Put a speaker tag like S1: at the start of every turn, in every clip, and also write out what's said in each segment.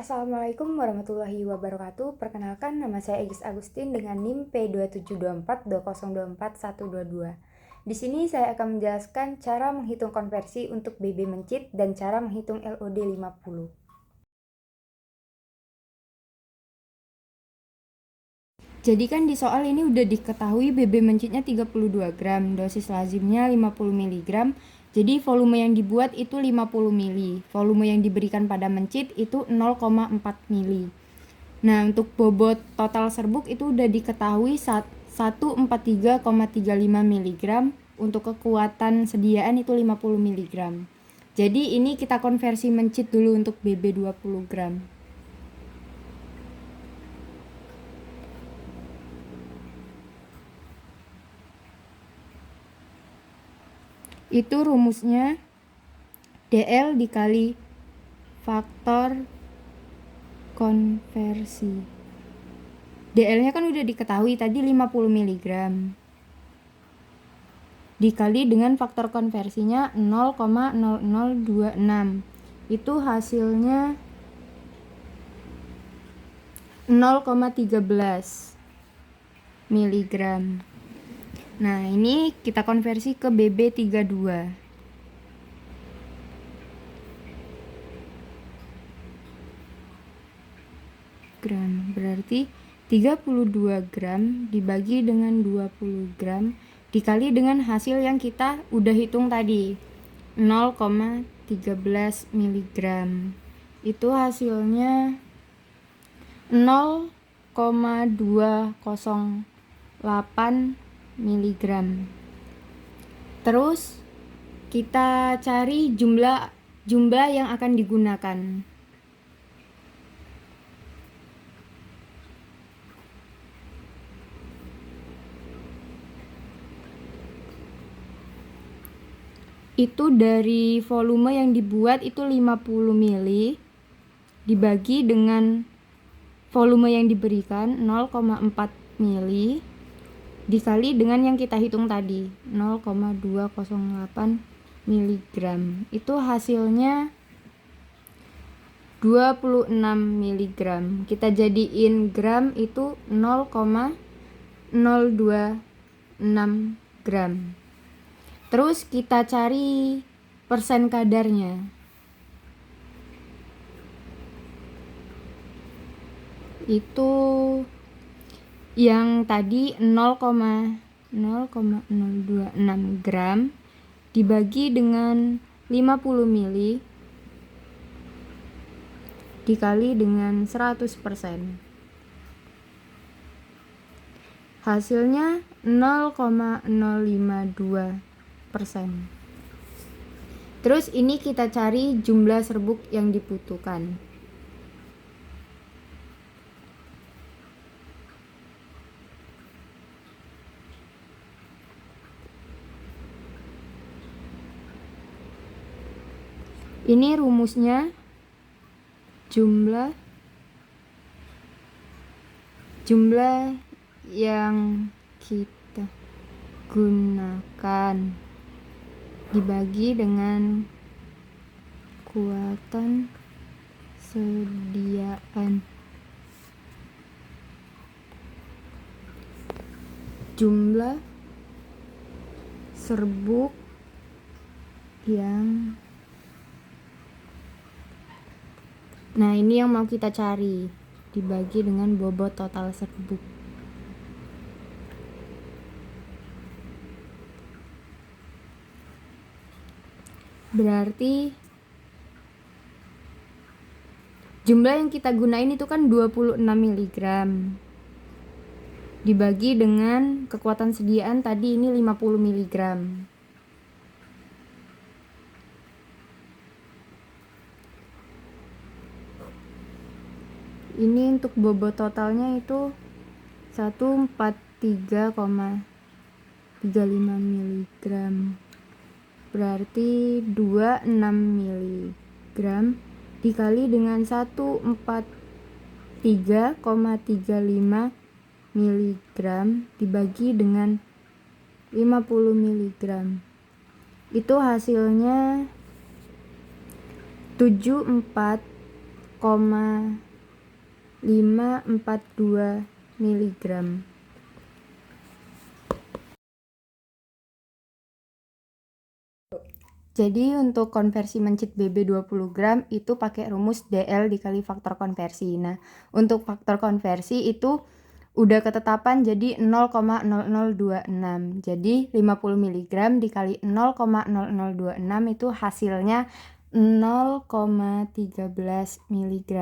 S1: Assalamualaikum warahmatullahi wabarakatuh. Perkenalkan, nama saya Egis Agustin dengan NIM P272420241122. Di sini saya akan menjelaskan cara menghitung konversi untuk BB mencit dan cara menghitung LOD 50. Jadi kan di soal ini udah diketahui BB mencitnya 32 gram, dosis lazimnya 50 mg. Jadi volume yang dibuat itu 50 mili. Volume yang diberikan pada mencit itu 0,4 mili. Nah, untuk bobot total serbuk itu udah diketahui 143,35 mg. Untuk kekuatan sediaan itu 50 mg. Jadi ini kita konversi mencit dulu untuk BB 20 gram. Itu rumusnya DL dikali faktor konversi. DL-nya kan udah diketahui tadi 50 mg. Dikali dengan faktor konversinya 0,0026. Itu hasilnya 0,13 mg. Nah, ini kita konversi ke BB32. Gram berarti 32 gram dibagi dengan 20 gram dikali dengan hasil yang kita udah hitung tadi 0,13 mg. Itu hasilnya 0,208 mg. Terus kita cari jumlah yang akan digunakan. Itu dari volume yang dibuat itu 50 mili dibagi dengan volume yang diberikan 0,4 mili dikali dengan yang kita hitung tadi 0,208 mg. Itu hasilnya 26 mg. Kita jadiin gram itu 0,026 gram. Terus kita cari persen kadarnya. Itu yang tadi 0,026 gram dibagi dengan 50 mili dikali dengan 100%. Hasilnya 0,052%. Terus ini kita cari jumlah serbuk yang dibutuhkan. Ini rumusnya jumlah yang kita gunakan dibagi dengan kekuatan sediaan. Jumlah serbuk yang Nah, ini yang mau kita cari dibagi dengan bobot total serbuk. Berarti jumlah yang kita gunain itu kan 26 mg dibagi dengan kekuatan sediaan tadi ini 50 mg. Ini untuk bobot totalnya itu 143,35 mg. Berarti 26 mg dikali dengan 143,35 mg dibagi dengan 50 mg. Itu hasilnya 74,5 0,542 miligram. Jadi untuk konversi mencit BB 20 gram itu pakai rumus DL dikali faktor konversi. Nah, untuk faktor konversi itu udah ketetapan jadi 0,0026. Jadi 50 mg dikali 0,0026 itu hasilnya 0,13 mg.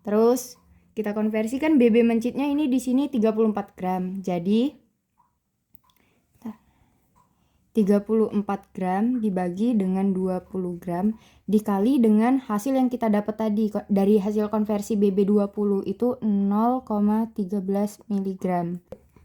S1: Terus kita konversikan BB mencitnya ini di sini 34 gram. Jadi 34 gram dibagi dengan 20 gram dikali dengan hasil yang kita dapat tadi dari hasil konversi BB20 itu 0,13 mg.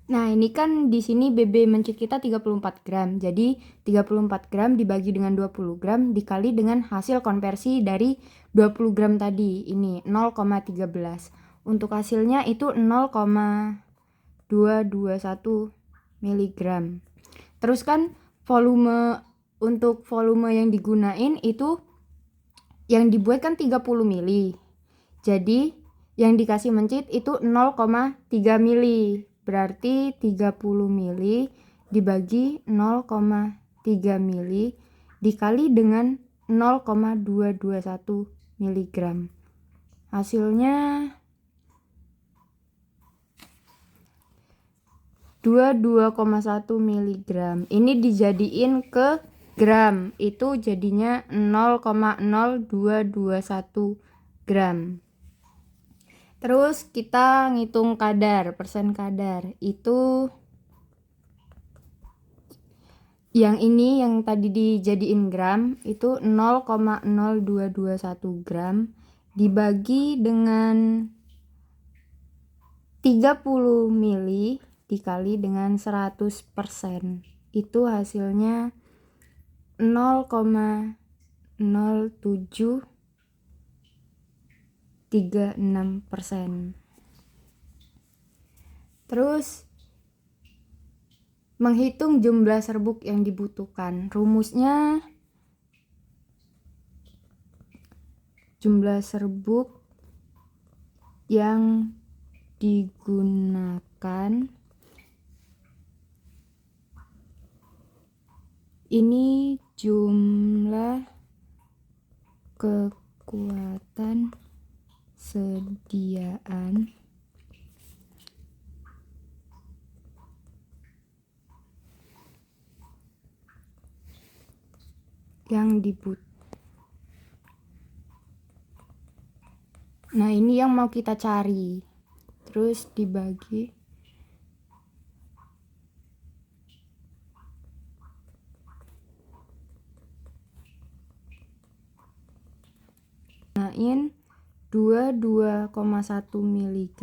S1: Nah, ini kan di sini BB mencit kita 34 gram. Jadi 34 gram dibagi dengan 20 gram dikali dengan hasil konversi dari 20 gram tadi. Ini 0,13. Untuk hasilnya itu 0,221 mg. Terus kan untuk volume yang digunain itu yang dibuat kan 30 mili. Jadi yang dikasih mencit itu 0,3 mili. Berarti 30 mili dibagi 0,3 mili dikali dengan 0,221 miligram. Hasilnya 22,1 mg. Ini dijadiin ke gram, itu jadinya 0,0221 gram. Terus kita ngitung kadar, persen kadar. Itu yang ini yang tadi dijadiin gram itu 0,0221 gram dibagi dengan 30 mili dikali dengan 100%. Itu hasilnya 0,0736%. Terus menghitung jumlah serbuk yang dibutuhkan. Rumusnya jumlah serbuk yang digunakan ini jumlah kekuatan sediaan yang dibutuhkan. Nah, ini yang mau kita cari. Terus dibagi gunain 22,1 mg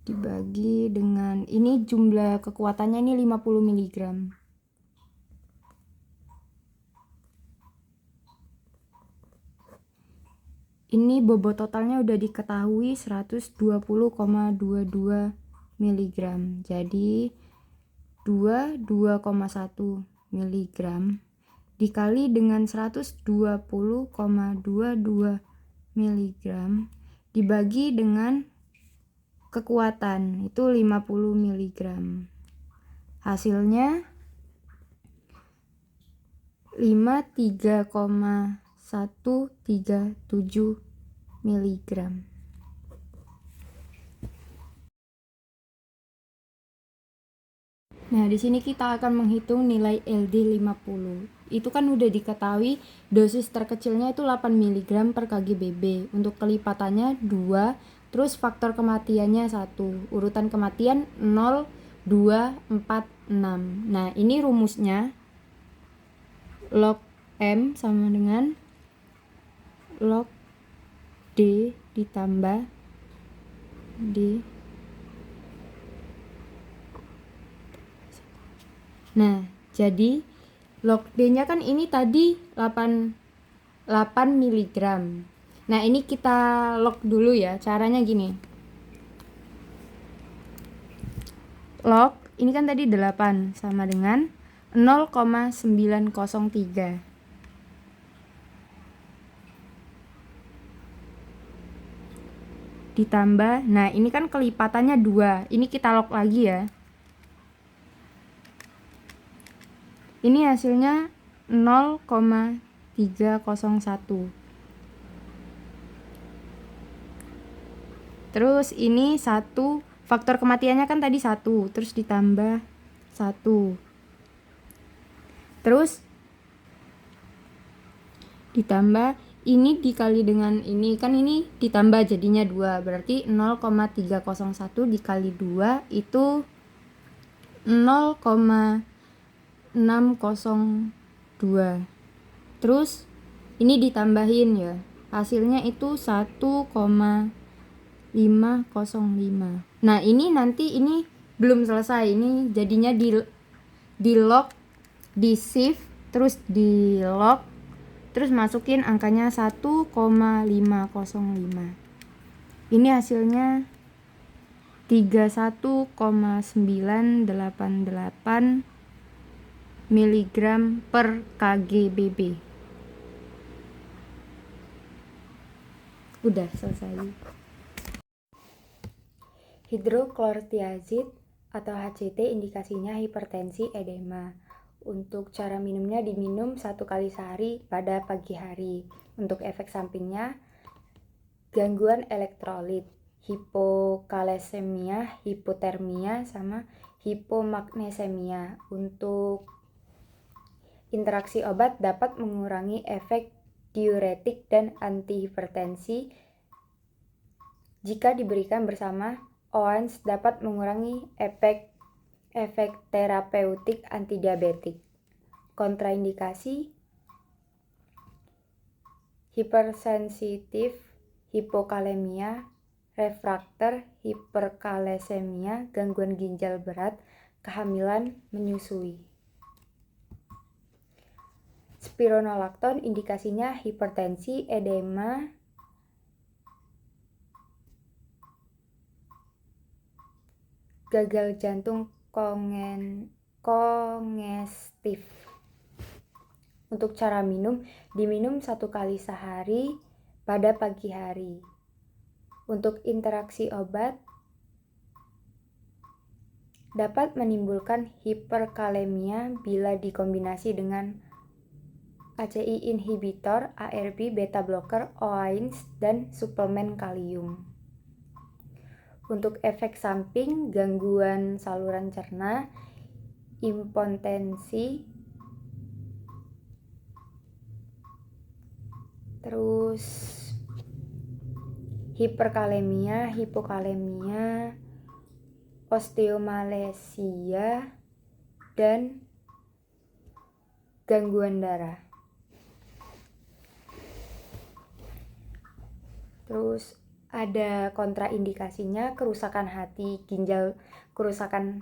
S1: dibagi dengan ini jumlah kekuatannya ini 50 mg. Ini bobot totalnya udah diketahui 120,22 mg. Jadi 2,1 mg dikali dengan 120,22 mg dibagi dengan kekuatan itu 50 mg. Hasilnya 53,137 mg. Nah, di sini kita akan menghitung nilai LD50. Itu kan udah diketahui dosis terkecilnya itu 8 mg per kgBB. Untuk kelipatannya 2, terus faktor kematiannya 1. Urutan kematian 0, 2, 4, 6. Nah, ini rumusnya log M sama dengan log D ditambah D. Nah, jadi log D-nya kan ini tadi 8 mg. Nah, ini kita log dulu ya. Caranya gini. Log ini kan tadi 8 sama dengan 0,903. ditambah, nah ini kan kelipatannya 2, ini kita log lagi ya. Ini hasilnya 0,301. Terus ini 1, faktor kematiannya kan tadi 1, terus ditambah 1. Terus ditambah ini dikali dengan ini, kan ini ditambah jadinya 2, berarti 0,301 dikali 2 itu 0,602. Terus ini ditambahin ya, hasilnya itu 1,505. Nah ini nanti ini belum selesai, ini jadinya di log, di shift, terus di log, terus masukin angkanya 1,505. Ini hasilnya 31,988 mg per kgbb. Udah selesai. Hidroklortiazid atau HCT indikasinya hipertensi edema. Untuk cara minumnya diminum 1 kali sehari pada pagi hari. Untuk efek sampingnya gangguan elektrolit, hipokalesemia, hipotermia, sama hipomagnesemia. Untuk interaksi obat dapat mengurangi efek diuretik dan antihipertensi. Jika diberikan bersama OANS dapat mengurangi efek terapeutik antidiabetik. Kontraindikasi hipersensitif, hipokalemia, refraktor, hiperkalesemia, gangguan ginjal berat, kehamilan, menyusui. Spironolakton indikasinya hipertensi, edema, gagal jantung kongestif. Untuk cara minum, diminum 1 kali sehari pada pagi hari. Untuk interaksi obat dapat menimbulkan hiperkalemia bila dikombinasi dengan ACI inhibitor, ARB, beta blocker, OANS, dan suplemen kalium. Untuk efek samping, gangguan saluran cerna, impotensi, terus hiperkalemia, hipokalemia, osteomalacia, dan gangguan darah. Terus ada kontraindikasinya kerusakan hati, ginjal, kerusakan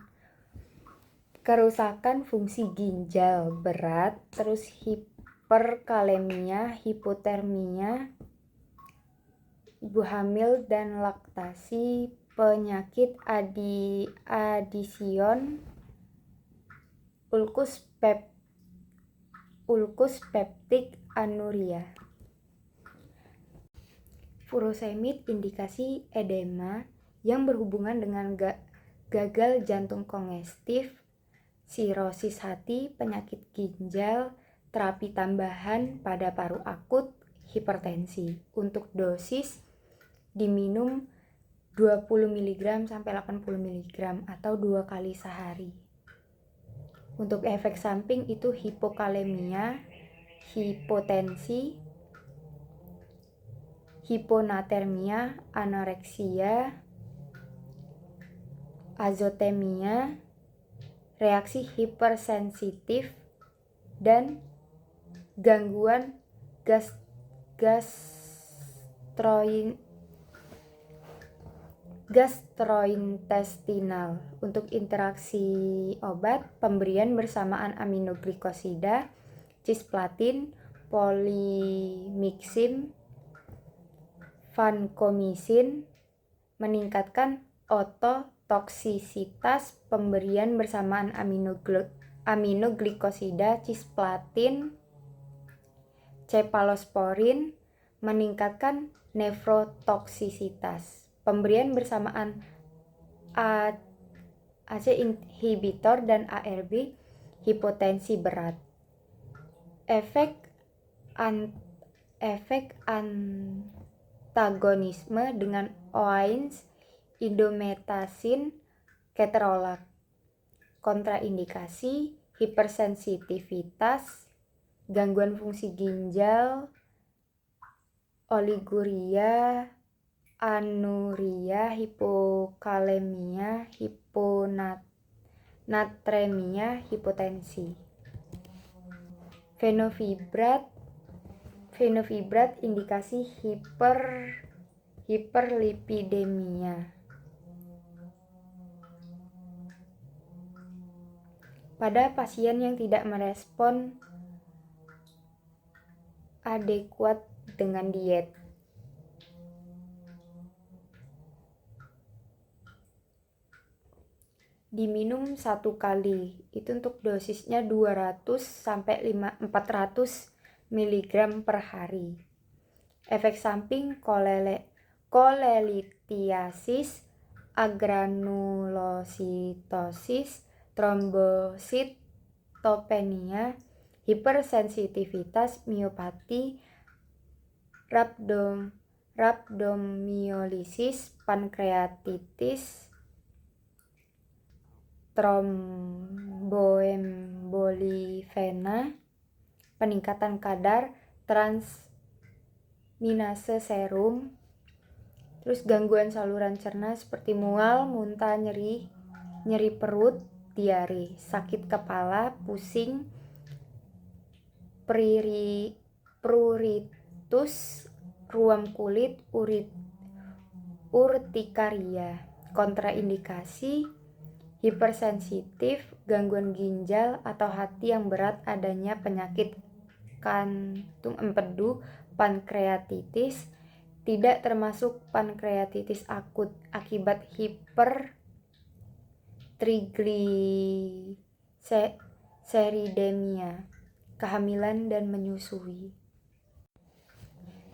S1: fungsi ginjal berat, terus hiperkalemia, hipotermia, ibu hamil dan laktasi, penyakit adision, ulkus peptik anuria. Furosemid indikasi edema yang berhubungan dengan gagal jantung kongestif, sirosis hati, penyakit ginjal, terapi tambahan pada paru akut, hipertensi. Untuk dosis diminum 20 mg sampai 80 mg atau 2 kali sehari. Untuk efek samping itu hipokalemia, hipotensi, hiponatremia, anoreksia, azotemia, reaksi hipersensitif, dan gangguan gastrointestinal. Untuk interaksi obat, pemberian bersamaan aminoglikosida, cisplatin, polymyxin, vancomycin, meningkatkan ototoksisitas. Pemberian bersamaan aminoglikosida, cisplatin, cephalosporin, meningkatkan nefrotoksisitas. Pemberian bersamaan ACE inhibitor dan ARB hipotensi berat. Efek antagonisme dengan OAINS, indomethacin, keterolak. Kontraindikasi hipersensitivitas, gangguan fungsi ginjal, oliguria, anuria, hipokalemia, hiponatremia, hipotensi. Fenovibrat indikasi hiperlipidemia. Pada pasien yang tidak merespon adekuat dengan diet. Diminum 1 kali, itu untuk dosisnya 200 sampai 400 mg per hari. Efek samping kolelithiasis, agranulositosis, trombositopenia, hipersensitivitas, miopati, rhabdomyolisis, pankreatitis, tromboembolivena, peningkatan kadar transminase serum, terus gangguan saluran cerna seperti mual, muntah, nyeri perut, diare, sakit kepala, pusing, pruritus, ruam kulit, urtikaria. Kontraindikasi hipersensitif, gangguan ginjal atau hati yang berat, adanya penyakit kantung empedu, pankreatitis, tidak termasuk pankreatitis akut akibat hipertrigliseridemia, kehamilan dan menyusui.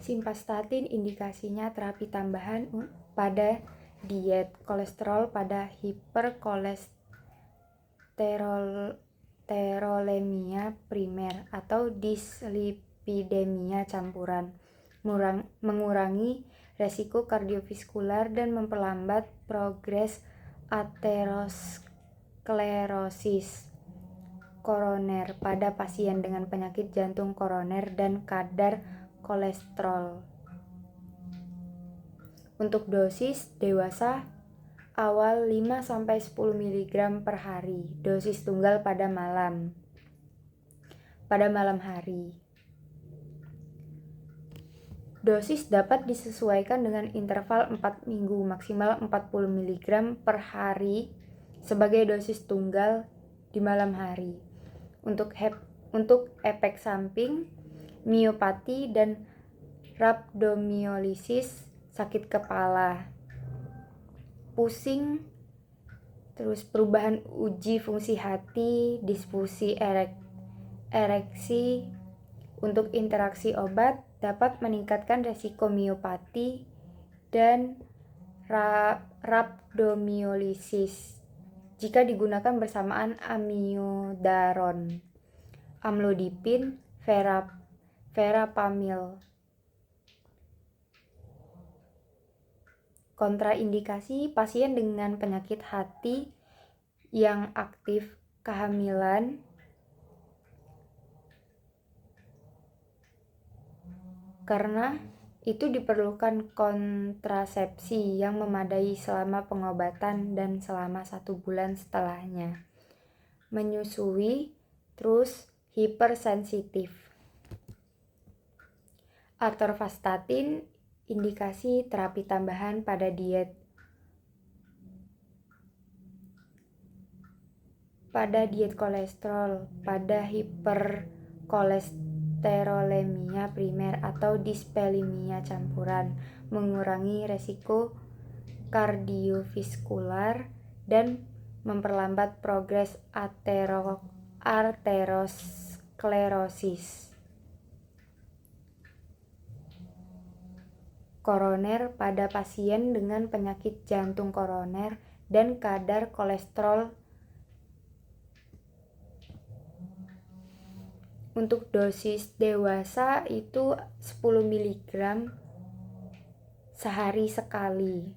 S1: Simvastatin indikasinya terapi tambahan pada diet, kolesterol pada hiperkolesterolemia primer atau dislipidemia campuran, mengurangi resiko kardiovaskular dan memperlambat progres aterosklerosis koroner pada pasien dengan penyakit jantung koroner dan kadar kolesterol. Untuk dosis dewasa awal 5-10 mg per hari, dosis tunggal pada malam hari. Dosis dapat disesuaikan dengan interval 4 minggu, maksimal 40 mg per hari sebagai dosis tunggal di malam hari. Untuk efek samping, miopati dan rhabdomyolisis, sakit kepala, pusing, terus perubahan uji fungsi hati, disfusi ereksi. Untuk interaksi obat dapat meningkatkan resiko miopati dan rhabdomyolisis jika digunakan bersamaan amiodaron, amlodipin, verapamil. Kontraindikasi pasien dengan penyakit hati yang aktif kehamilan, karena itu diperlukan kontrasepsi yang memadai selama pengobatan dan selama 1 bulan setelahnya. Menyusui, terus hipersensitif. Atorvastatin indikasi terapi tambahan pada diet. Pada diet kolesterol, pada hiperkolesterolemia primer atau dispelimia campuran, mengurangi resiko kardiovaskular dan memperlambat progres aterosklerosis koroner pada pasien dengan penyakit jantung koroner dan kadar kolesterol. Untuk dosis dewasa itu 10 mg sehari sekali.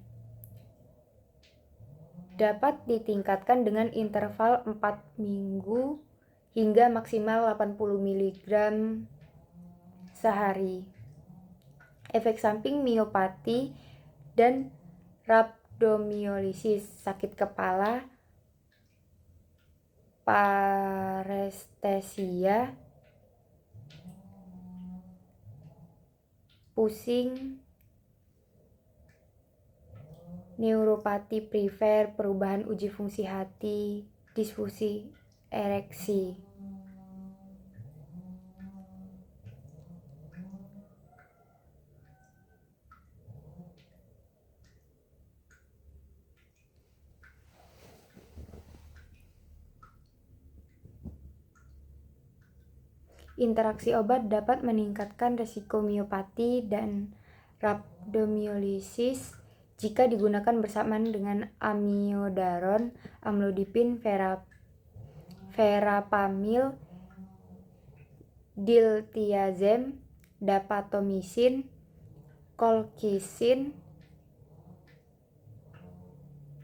S1: Dapat ditingkatkan dengan interval 4 minggu hingga maksimal 80 mg sehari. Efek samping miopati dan rhabdomyolysis, sakit kepala, parestesia, pusing, neuropati prifer, perubahan uji fungsi hati, disfungsi ereksi. Interaksi obat dapat meningkatkan risiko miopati dan rhabdomyolysis jika digunakan bersamaan dengan amiodaron, amlodipin, verapamil, diltiazem, dapatomisin, colchicine,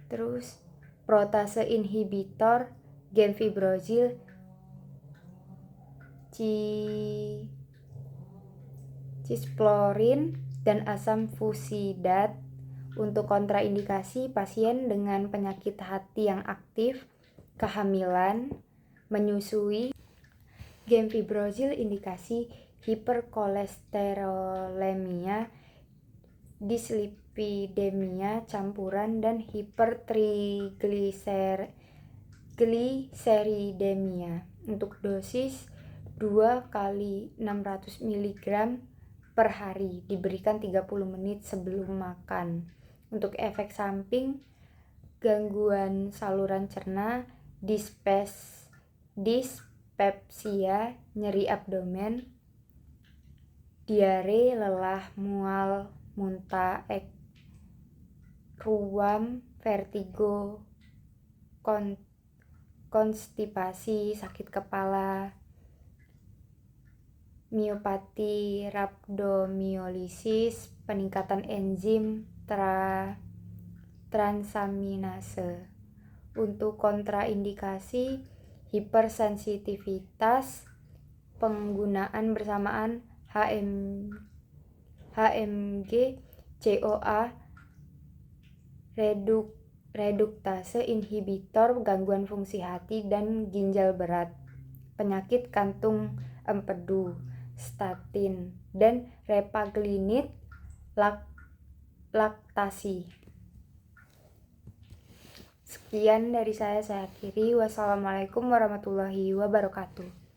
S1: terus protase inhibitor, gemfibrozil, cisplorin, dan asam fusidat. Untuk kontraindikasi, pasien dengan penyakit hati yang aktif, kehamilan, menyusui. Gemfibrozil indikasi hiperkolesterolemia, dislipidemia campuran, dan hipertrigliseridemia. Untuk dosis 2 kali 600 mg per hari, diberikan 30 menit sebelum makan. Untuk efek samping, gangguan saluran cerna, dispepsia, nyeri abdomen, diare, lelah, mual, muntah, ruam, vertigo, konstipasi, sakit kepala, miopati, rhabdomyolysis, peningkatan enzim transaminase. Untuk kontraindikasi, hipersensitivitas, penggunaan bersamaan HMG, CoA, reduktase inhibitor, gangguan fungsi hati dan ginjal berat, penyakit kantung empedu, statin, dan repaglinit, laktasi. Sekian dari saya akhiri. Wassalamualaikum warahmatullahi wabarakatuh.